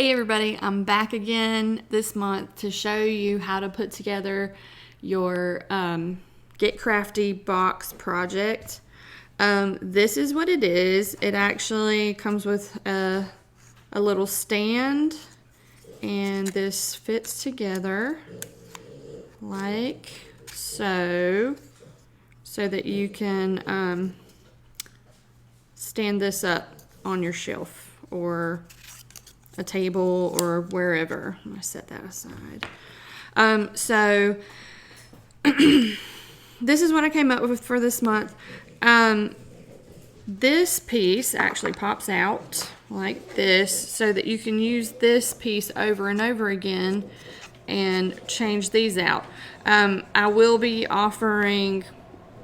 Hey everybody, I'm back again this month to show you how to put together your Get Crafty box project. This is what it is. It actually comes with a little stand, and this fits together like so that you can stand this up on your shelf or a table or wherever. I'm gonna set that aside. So this is what I came up with for this month. This piece actually pops out like this so that you can use this piece over and over again and change these out. I will be offering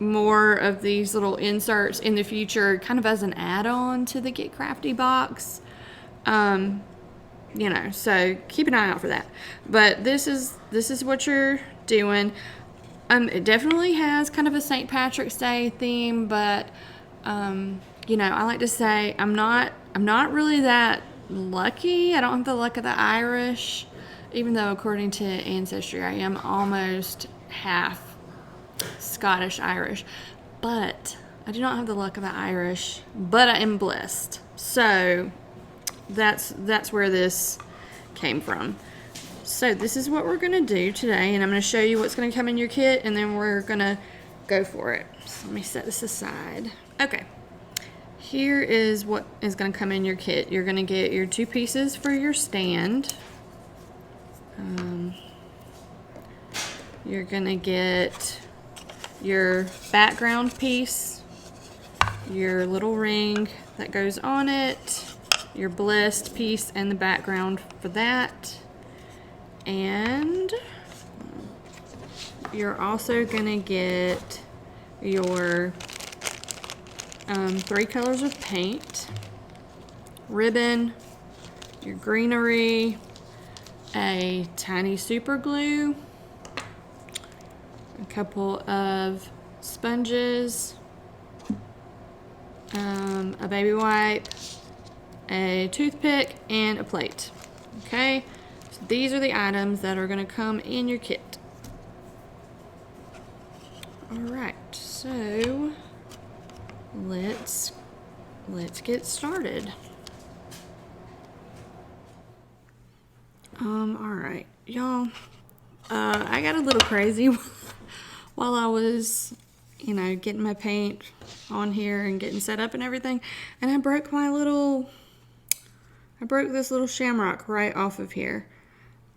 more of these little inserts in the future, kind of as an add-on to the Get Crafty box. You know, so keep an eye out for that. But this is what you're doing. It definitely has kind of a St. Patrick's Day theme, but you know, I like to say I'm not really that lucky. I don't have the luck of the Irish, even though according to Ancestry I am almost half Scottish Irish. But I do not have the luck of the Irish, but I am blessed. So that's where this came from. So this is what we're gonna do today, and I'm gonna show you what's gonna come in your kit, and then we're gonna go for it. So let me set this aside. Okay, here is what is gonna come in your kit. You're gonna get your two pieces for your stand. You're gonna get your background piece, your little ring that goes on it, your blessed piece and the background for that, and you're also gonna get your 3 colors of paint, ribbon, your greenery, a tiny super glue, a couple of sponges, a baby wipe, a toothpick, and a plate. Okay, so these are the items that are going to come in your kit. Alright, so let's get started. Alright, y'all, I got a little crazy while I was, you know, getting my paint on here and getting set up and everything, and I broke this little shamrock right off of here,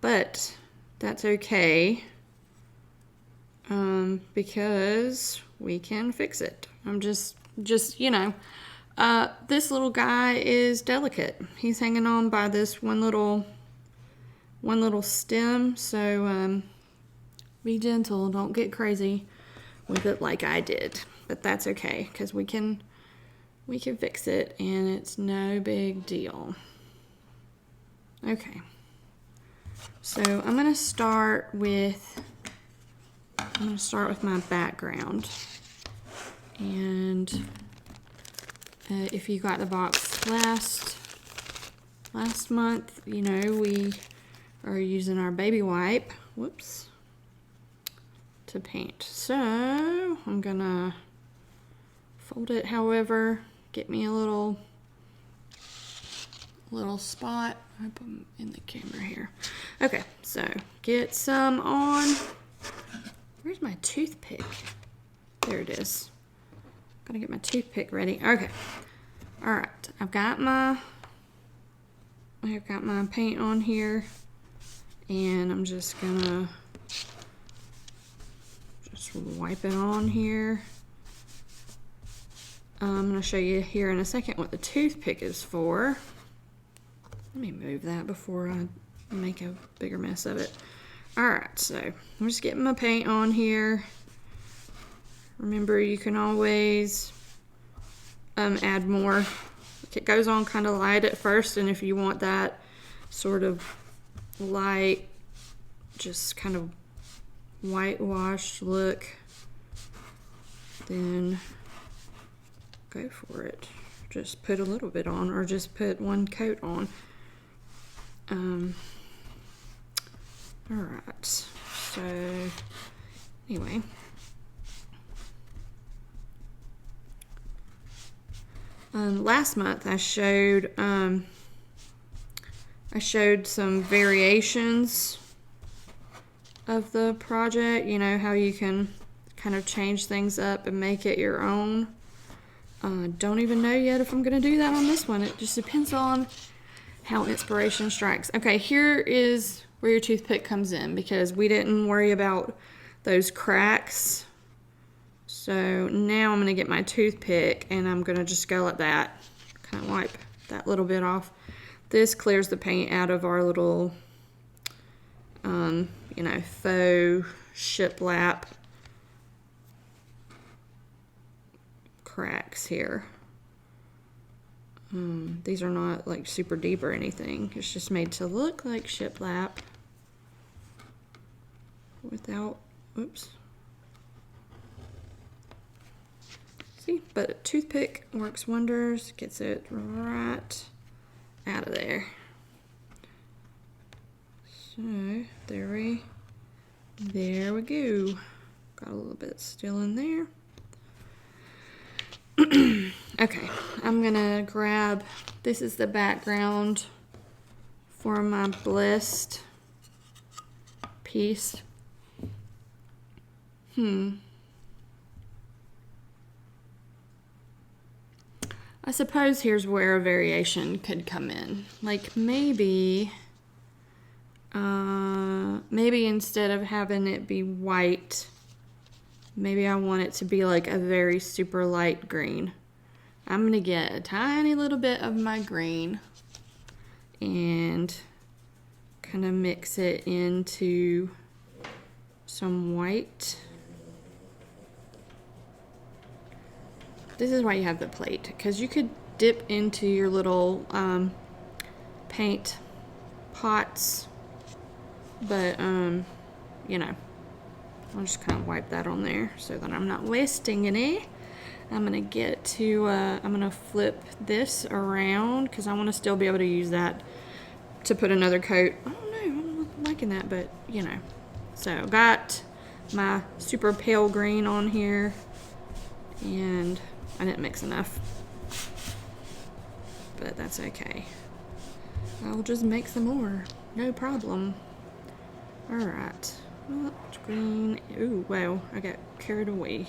but that's okay, because we can fix it. I'm just you know, this little guy is delicate. He's hanging on by this one little stem, so be gentle, don't get crazy with it like I did, but that's okay, because we can fix it, and it's no big deal. Okay, so I'm gonna start with my background, and if you got the box last month, you know we are using our baby wipe, whoops, to paint. So I'm gonna fold it, however, get me a little spot. I put them in the camera here. Okay, so get some on. Where's my toothpick? There it is. Gotta get my toothpick ready. Okay. All right. I've got my paint on here, and I'm just gonna wipe it on here. I'm gonna show you here in a second what the toothpick is for. Let me move that before I make a bigger mess of it. Alright, so I'm just getting my paint on here. Remember, you can always add more. It goes on kind of light at first, and if you want that sort of light, just kind of whitewashed look, then go for it. Just put a little bit on, or just put one coat on. All right, so anyway. Last month I showed some variations of the project, you know, how you can kind of change things up and make it your own. Don't even know yet if I'm going to do that on this one. It just depends on how inspiration strikes. Okay, here is where your toothpick comes in, because we didn't worry about those cracks. So now I'm going to get my toothpick and I'm going to just go like that, kind of wipe that little bit off. This clears the paint out of our little, you know, faux shiplap cracks here. These are not like super deep or anything. It's just made to look like shiplap without, oops. See, but a toothpick works wonders, gets it right out of there. So there we go. Got a little bit still in there. Okay, I'm gonna grab, this is the background for my blessed piece. I suppose here's where a variation could come in. Like maybe instead of having it be white, maybe I want it to be like a very super light green. I'm gonna get a tiny little bit of my green and kind of mix it into some white. This is why you have the plate, because you could dip into your little paint pots, but you know, I'll just kind of wipe that on there so that I'm not wasting any. I'm gonna get to, I'm gonna flip this around because I want to still be able to use that to put another coat. I don't know, I'm liking that, but you know. So got my super pale green on here, and I didn't mix enough, but that's okay. I'll just make some more, no problem. All right, green. Ooh, wow, I got carried away.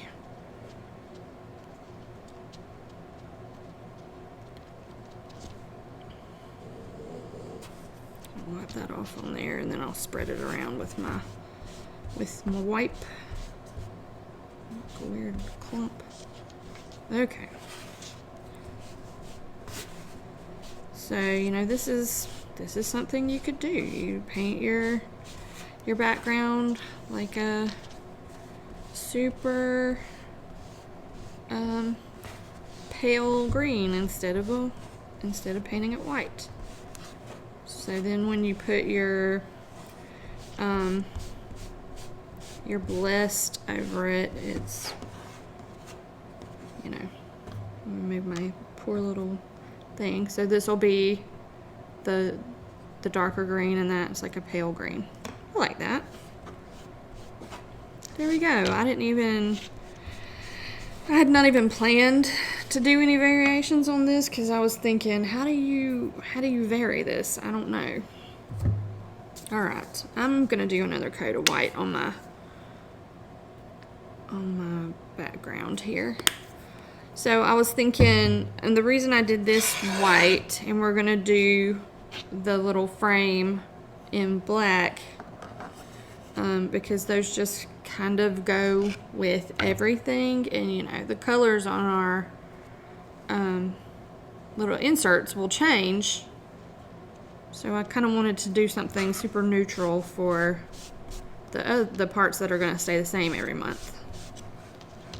I'll wipe that off on there, and then I'll spread it around with my wipe. Like a weird clump. Okay. So, you know, this is something you could do. You paint your background like a super pale green instead of painting it white. So then when you put your blessed over it, it's, you know, move my poor little thing. So this will be the darker green, and that's like a pale green. I like that. There we go. I had not even planned to do any variations on this because I was thinking, how do you vary this? I don't know. All right, I'm gonna do another coat of white on my background here. So I was thinking, and the reason I did this white, and we're gonna do the little frame in black, because those just kind of go with everything, and you know, the colors on our little inserts will change. So I kind of wanted to do something super neutral for the parts that are going to stay the same every month,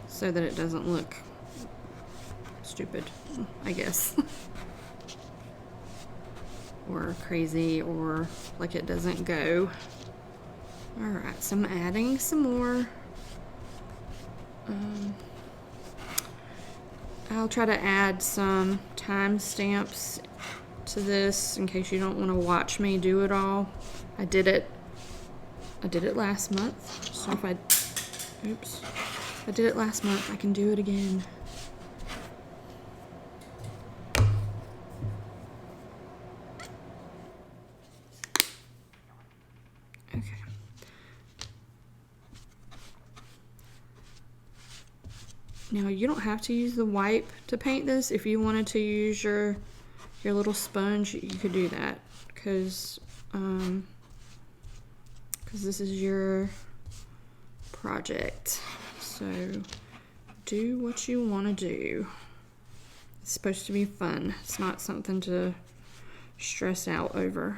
so that it doesn't look stupid, I guess. Or crazy, or like it doesn't go. Alright, so I'm adding some more. I'll try to add some timestamps to this in case you don't want to watch me do it all. I did it last month. So if I did it last month, I can do it again. Okay. Now you don't have to use the wipe to paint this. If you wanted to use your little sponge, you could do that, because this is your project. So do what you want to do. It's supposed to be fun. It's not something to stress out over.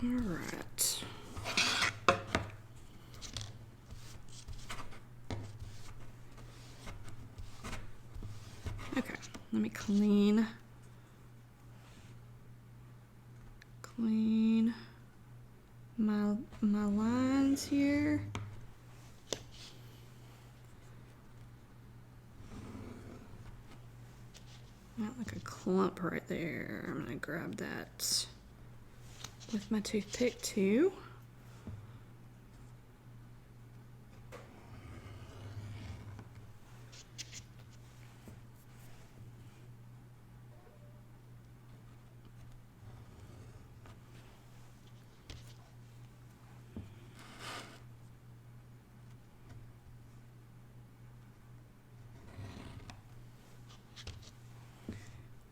All right. Okay, let me clean my lines here. Got like a clump right there. I'm gonna grab that with my toothpick too.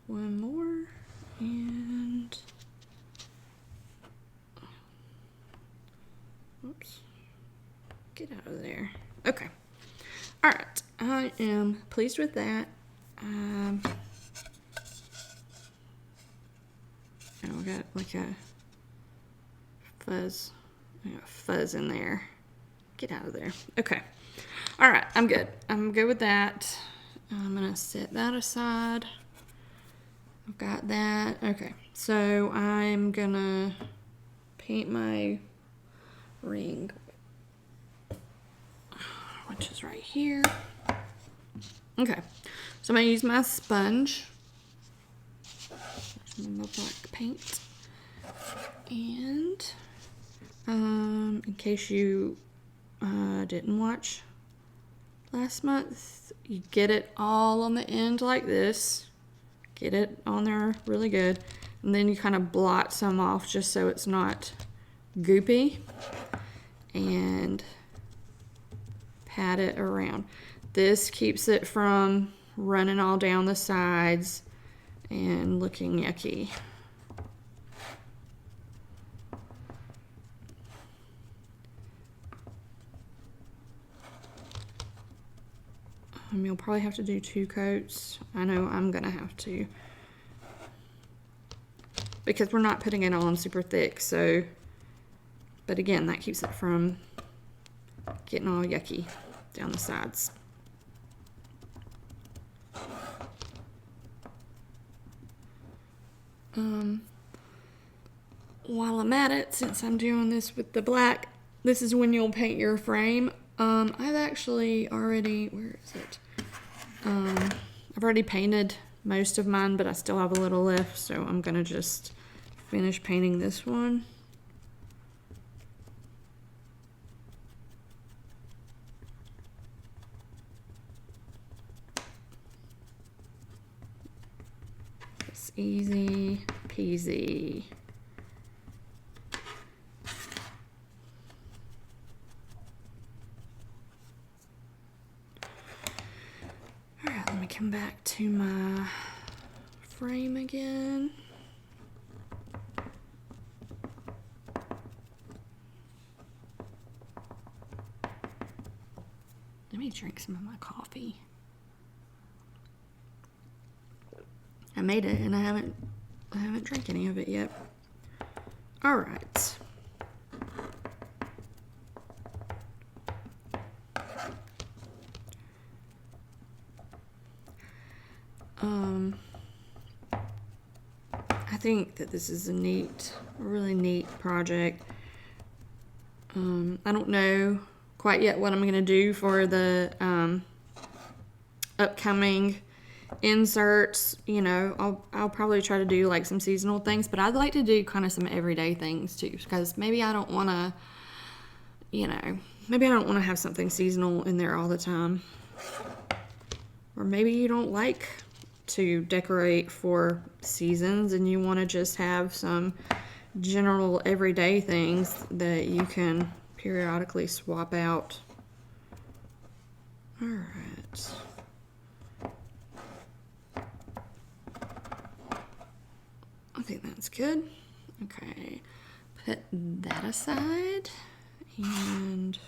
One more, and oops, get out of there. Okay, all right, I am pleased with that. Oh, I got like a fuzz, in there. Get out of there. Okay, all right, I'm good. I'm good with that. I'm gonna set that aside. I've got that. Okay, so I'm gonna paint my ring, which is right here. Okay, so I'm gonna use my sponge, my black paint, and in case you didn't watch last month, you get it all on the end like this. Get it on there really good, and then you kind of blot some off just so it's not goopy, and pat it around. This keeps it from running all down the sides and looking yucky. You'll probably have to do 2 coats. I know I'm gonna have to, because we're not putting it on super thick. So, but again, that keeps it from getting all yucky down the sides. While I'm at it, since I'm doing this with the black, this is when you'll paint your frame. I've actually already, where is it? I've already painted most of mine, but I still have a little left, so I'm gonna just finish painting this one. It's easy peasy. Let me come back to my frame again. Let me drink some of my coffee. I made it and I haven't drank any of it yet. All right. I think that this is a really neat project. I don't know quite yet what I'm going to do for the upcoming inserts. You know, I'll probably try to do like some seasonal things, but I'd like to do kind of some everyday things too, because maybe I don't want to, you know, maybe I don't want to have something seasonal in there all the time. Or maybe you don't like to decorate for seasons and you want to just have some general everyday things that you can periodically swap out. All right. I think that's good. Okay, put that aside and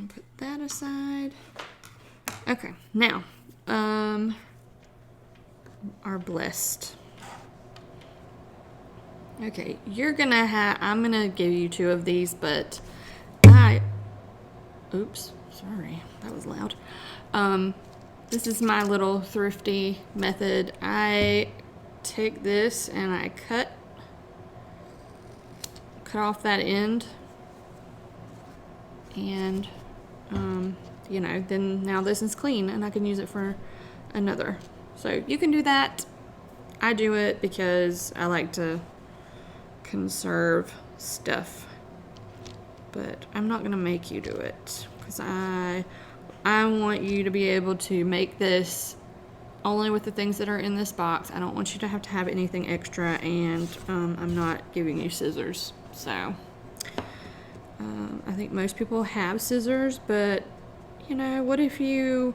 put that aside. Okay, now our blessed. Okay, I'm gonna give you 2 of these, but oops, sorry, that was loud. This is my little thrifty method. I take this and I cut off that end, and you know, then now this is clean and I can use it for another. So you can do that. I do it because I like to conserve stuff, but I'm not gonna make you do it because I want you to be able to make this only with the things that are in this box. I don't want you to have anything extra, and I'm not giving you scissors. So I think most people have scissors, but you know, what if you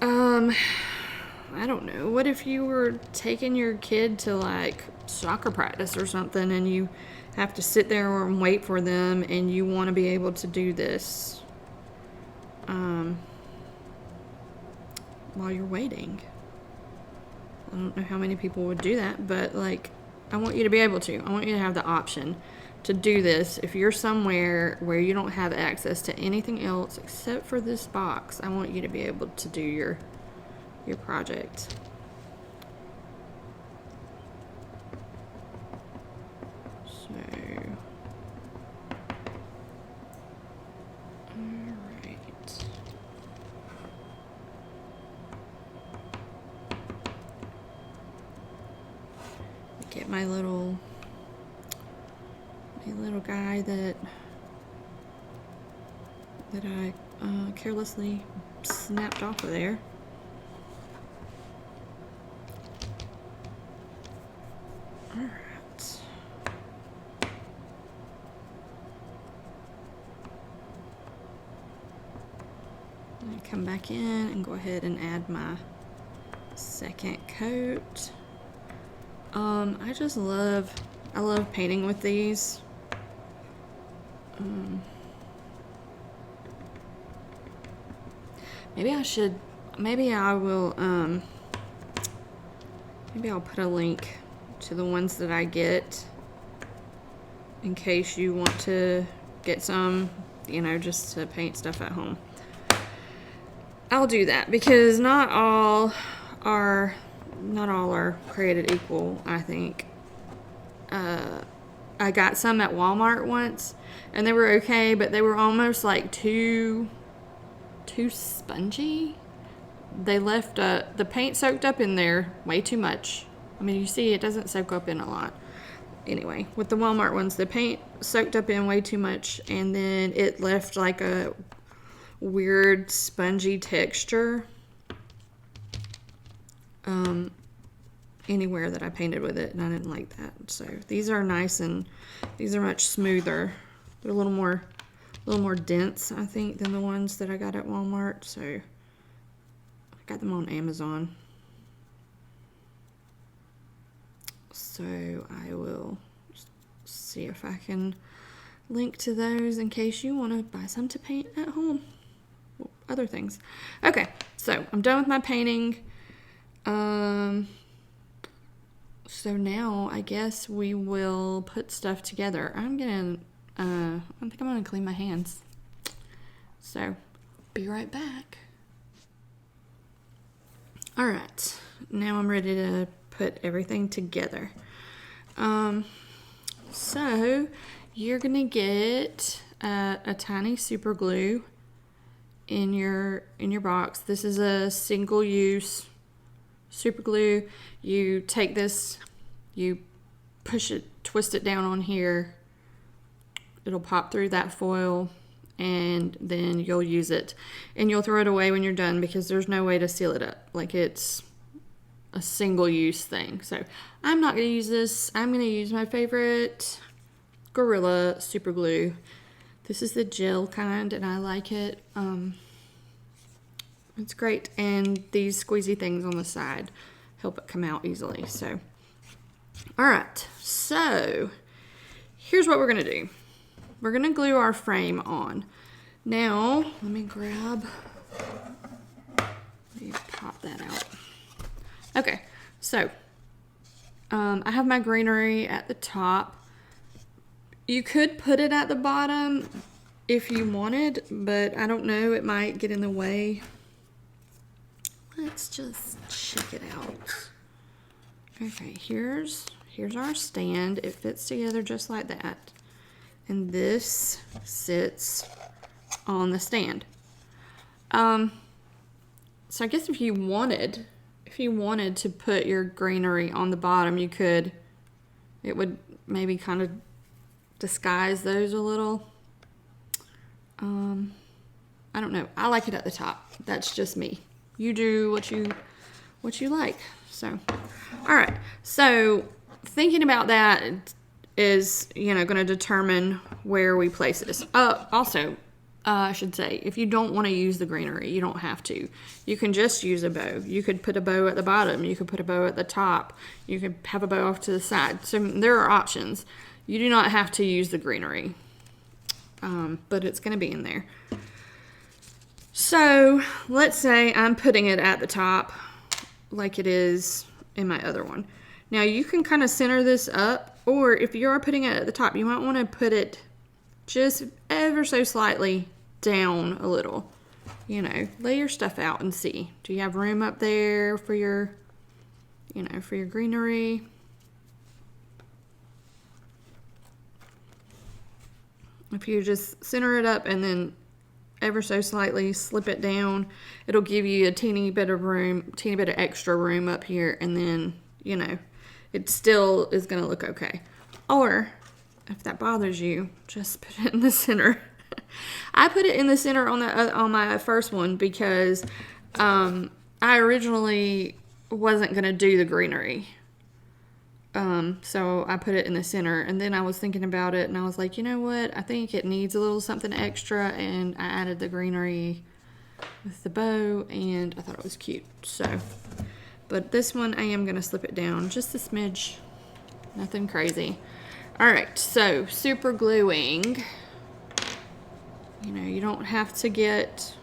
I don't know, what if you were taking your kid to like soccer practice or something and you have to sit there and wait for them and you want to be able to do this while you're waiting. I don't know how many people would do that, but like, I want you to be able to. I want you to have the option to do this. If you're somewhere where you don't have access to anything else except for this box, I want you to be able to do your project. So, all right. Get my little guy that I carelessly snapped off of there. All right. I come back in and go ahead and add my second coat. I love painting with these. Maybe I'll put a link to the ones that I get in case you want to get some, you know, just to paint stuff at home. I'll do that because not all are created equal, I think. I got some at Walmart once and they were okay, but they were almost like too spongy. They left the paint soaked up in there way too much. I mean, you see it doesn't soak up in a lot. Anyway, with the Walmart ones, the paint soaked up in way too much, and then it left like a weird spongy texture anywhere that I painted with it, and I didn't like that. So these are nice, and these are much smoother. They're a little more dense, I think, than the ones that I got at Walmart. So I got them on Amazon. So I will see if I can link to those in case you want to buy some to paint at home. Well, other things. Okay, so I'm done with my painting. So now I guess we will put stuff together. I think I'm gonna clean my hands. So be right back. All right, now I'm ready to put everything together. So you're gonna get a tiny super glue in your box. This is a single use super glue. You take this, you push it, twist it down on here. It'll pop through that foil, and then you'll use it, and you'll throw it away when you're done because there's no way to seal it up. Like, it's a single use thing. So I'm not going to use this. I'm going to use my favorite Gorilla super glue. This is the gel kind, and I like it. It's great, and these squeezy things on the side help it come out easily. So, all right, so here's what we're going to do. We're going to glue our frame on. Now, let me pop that out. Okay, so I have my greenery at the top. You could put it at the bottom if you wanted, but I don't know, it might get in the way. Let's just check it out. Okay, here's our stand. It fits together just like that. And this sits on the stand. So I guess if you wanted to put your greenery on the bottom, you could. It would maybe kind of disguise those a little. I don't know. I like it at the top. That's just me. You do what you like. So, all right. So thinking about that is, going to determine where we place this. Also, I should say, if you don't want to use the greenery, you don't have to. You can just use a bow. You could put a bow at the bottom. You could put a bow at the top. You could have a bow off to the side. So there are options. You do not have to use the greenery, but it's going to be in there. So let's say I'm putting it at the top like it is in my other one. Now you can kind of center this up, or if you are putting it at the top, you might want to put it just ever so slightly down a little. Lay your stuff out and see. Do you have room up there for your, for your greenery? If you just center it up and then ever so slightly slip it down, it'll give you a teeny bit of extra room up here, and then, it still is going to look okay. Or, if that bothers you, just put it in the center. I put it in the center on my first one because I originally wasn't going to do the greenery. So I put it in the center, and then I was thinking about it, and I was like, you know what? I think it needs a little something extra, and I added the greenery with the bow, and I thought it was cute. So, but this one I am going to slip it down just a smidge. Nothing crazy. All right, so super gluing. You don't have to get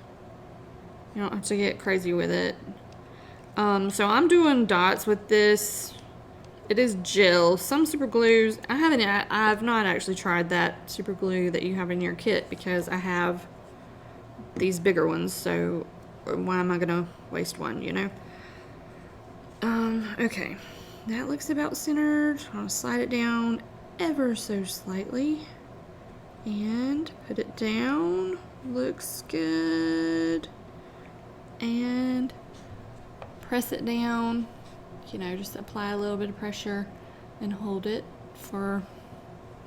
crazy with it. So I'm doing dots with this. It is gel. Some super glues, I've not actually tried that super glue that you have in your kit because I have these bigger ones, so why am I gonna waste one, Okay, that looks about centered. I'm gonna slide it down ever so slightly and put it down. Looks good. And press it down. Just apply a little bit of pressure and hold it for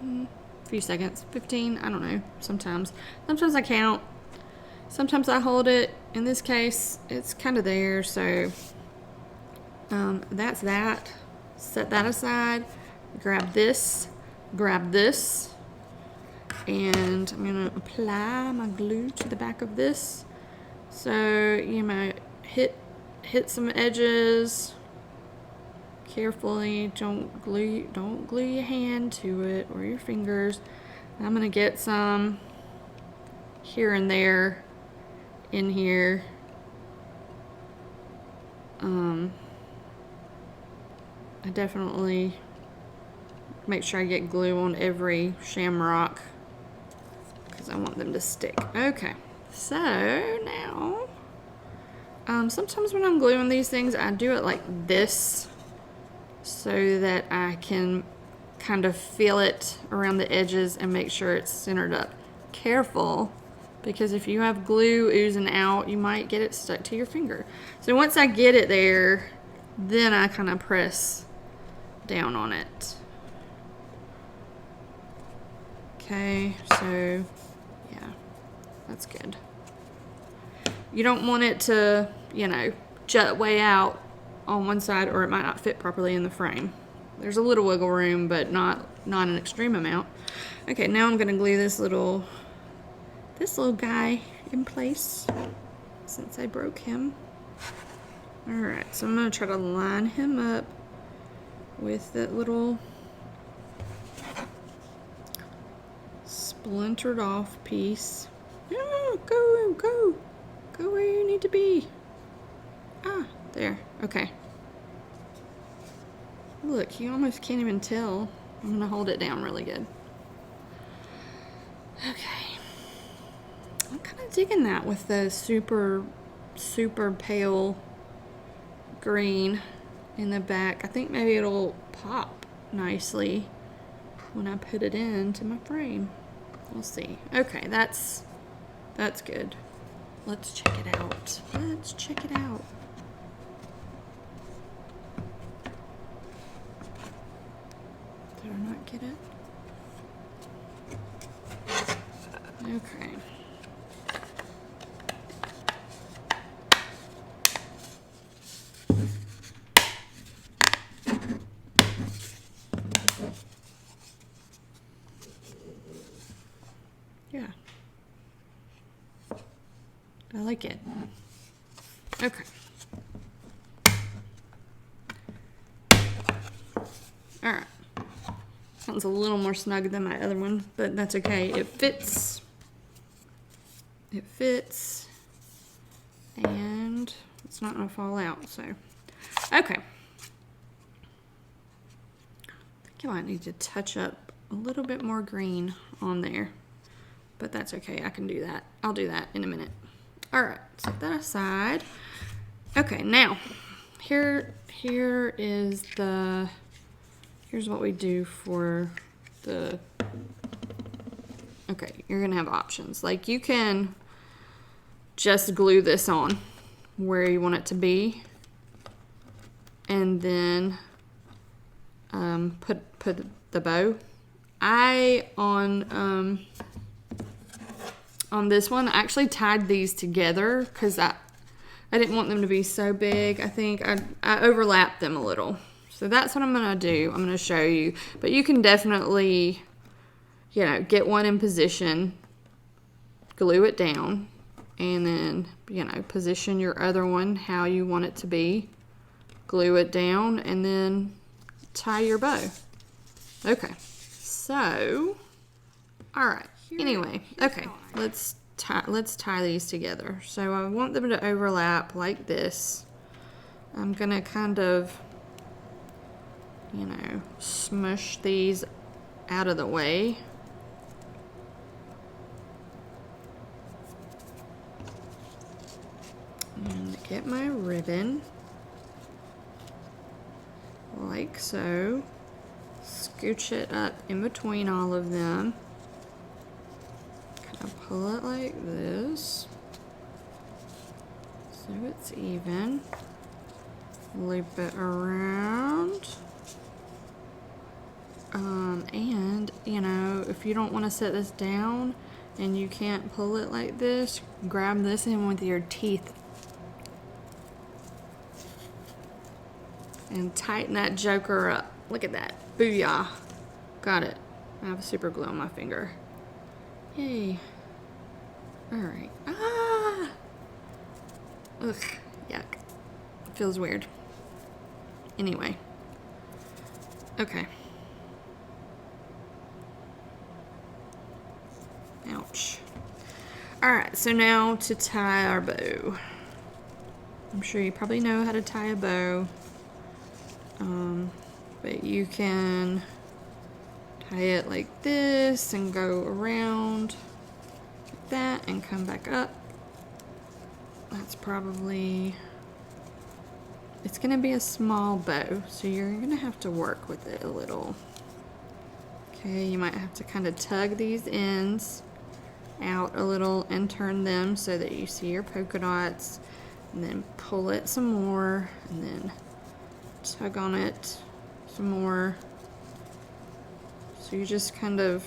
a few seconds, 15, I don't know, sometimes I count, sometimes I hold it. In this case, it's kind of there, so that's that. Set that aside, grab this, and I'm going to apply my glue to the back of this. So you might hit some edges carefully. Don't glue your hand to it or your fingers. I'm gonna get some here and there in here. I definitely make sure I get glue on every shamrock because I want them to stick. Okay, so now sometimes when I'm gluing these things, I do it like this so that I can kind of feel it around the edges and make sure it's centered up. Careful, because if you have glue oozing out, you might get it stuck to your finger. So once I get it there, then I kind of press down on it. Okay, so yeah, that's good. You don't want it to, you know, jut way out on one side, or it might not fit properly in the frame. There's a little wiggle room, but not an extreme amount. Okay, now I'm gonna glue this little guy in place since I broke him. All right, so I'm gonna try to line him up with that little splintered off piece. Oh, go where you need to be. Ah, there, okay. Look, you almost can't even tell. I'm gonna hold it down really good. Okay. I'm kind of digging that with the super pale green in the back. I think maybe it'll pop nicely when I put it into my frame. We'll see. Okay, that's good. Let's check it out. Let's check it out. Did I not get it? Okay. Yeah. I like it. Okay. All right. Sounds a little more snug than my other one, but that's okay. It fits. It fits. And it's not gonna fall out, so. Okay. I think I might need to touch up a little bit more green on there, but that's okay. I can do that. I'll do that in a minute. All right, set that aside. Okay, now here's what we do for the. Okay, you're gonna have options. Like, you can just glue this on where you want it to be, and then put the bow. On this one, I actually tied these together because I didn't want them to be so big. I think I overlapped them a little. So that's what I'm gonna do. I'm gonna show you. But you can definitely, you know, get one in position, glue it down, and then, you know, position your other one how you want it to be. Glue it down, and then tie your bow. Okay, so, all right. Anyway, okay, let's tie these together. So I want them to overlap like this. I'm gonna kind of, you know, smush these out of the way. And get my ribbon, like so. Scooch it up in between all of them. Kind of pull it like this, so it's even. Loop it around. And, you know, if you don't want to set this down and you can't pull it like this, grab this in with your teeth and tighten that joker up. Look at that. Booyah. Got it. I have super glue on my finger. Yay. Alright. Ah! Ugh. Yuck. Feels weird. Anyway. Okay. Ouch. Alright, so now to tie our bow. I'm sure you probably know how to tie a bow. But you can tie it like this and go around like that and come back up. That's probably, it's gonna be a small bow, so you're gonna have to work with it a little. Okay, you might have to kind of tug these ends out a little and turn them so that you see your polka dots, and then pull it some more, and then tug on it some more. So you just kind of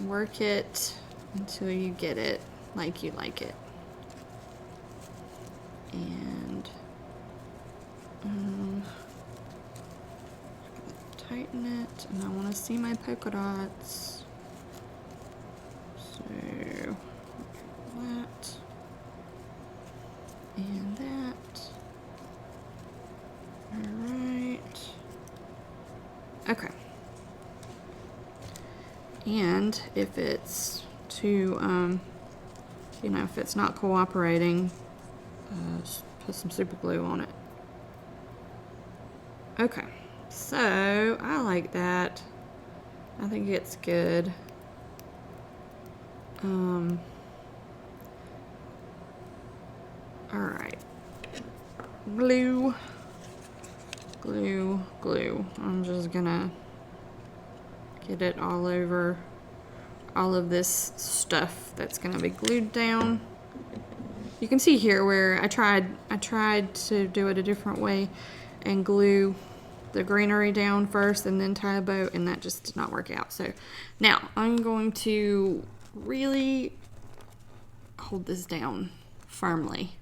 work it until you get it like you like it. And tighten it, and I want to see my polka dots. So that and that. All right. Okay. And if it's too, you know, if it's not cooperating, put some super glue on it. Okay, so I like that. I think it's good. All right, glue, glue, glue. I'm just gonna get it all over all of this stuff that's gonna be glued down. You can see here where I tried to do it a different way and glue the greenery down first and then tie a bow, and that just did not work out. So now I'm going to really hold this down firmly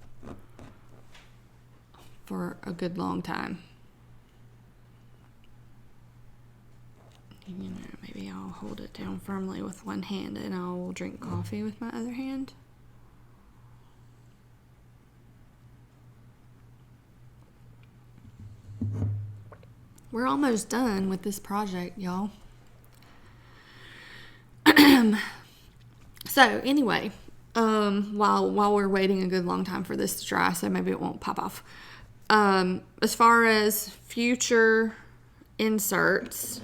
for a good long time. You know, maybe I'll hold it down firmly with one hand and I'll drink coffee with my other hand. We're almost done with this project, y'all. So anyway, while we're waiting a good long time for this to dry, so maybe it won't pop off. As far as future inserts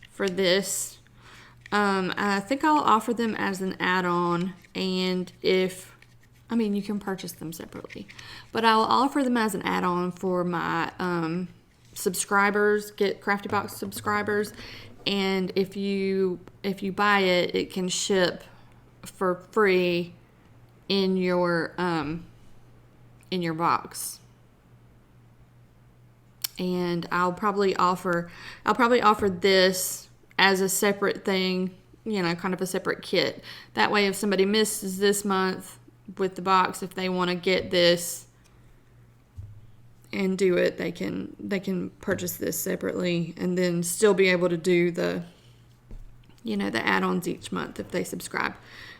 for this, I think I'll offer them as an add-on, and I mean, you can purchase them separately, but I'll offer them as an add-on for my subscribers, Get Crafty Box subscribers, and if you buy it, it can ship for free in your box. And I'll probably offer this as a separate thing, you know, kind of a separate kit. That way, if somebody misses this month with the box, if they want to get this and do it, they can purchase this separately and then still be able to do the, you know, the add-ons each month if they subscribe.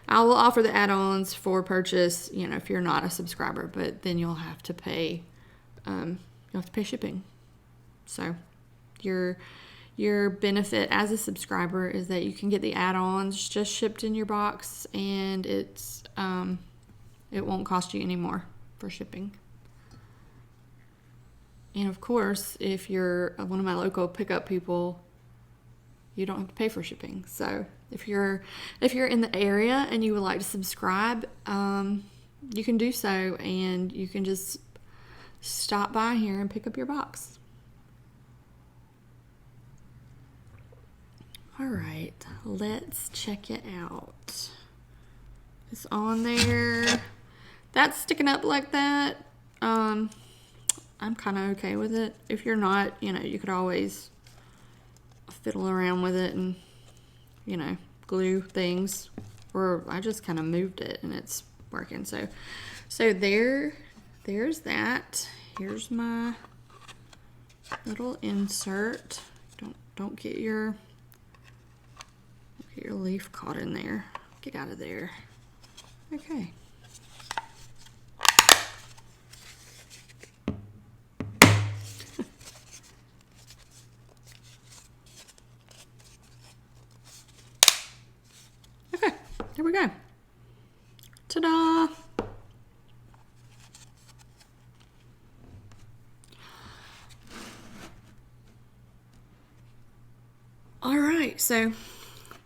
I will offer the add-ons for purchase, you know, if you're not a subscriber, but then you'll have to pay shipping. So your benefit as a subscriber is that you can get the add-ons just shipped in your box, and it won't cost you any more for shipping. And of course, if you're one of my local pickup people, you don't have to pay for shipping. So if you're in the area and you would like to subscribe, you can do so, and you can just stop by here and pick up your box. All right, let's check it out. It's on there. That's sticking up like that. I'm kind of okay with it. If you're not, you know, you could always fiddle around with it and, you know, glue things. Or I just kind of moved it and it's working. So there's that. Here's my little insert. Don't get your leaf caught in there. Get out of there. Okay. Okay, there we go. Ta-da! All right, so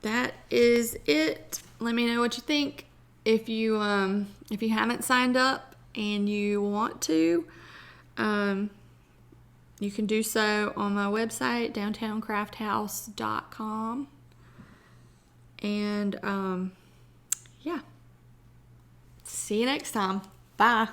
that is it. Let me know what you think. If you haven't signed up and you want to, you can do so on my website, downtowncrafthouse.com. And yeah, see you next time. Bye.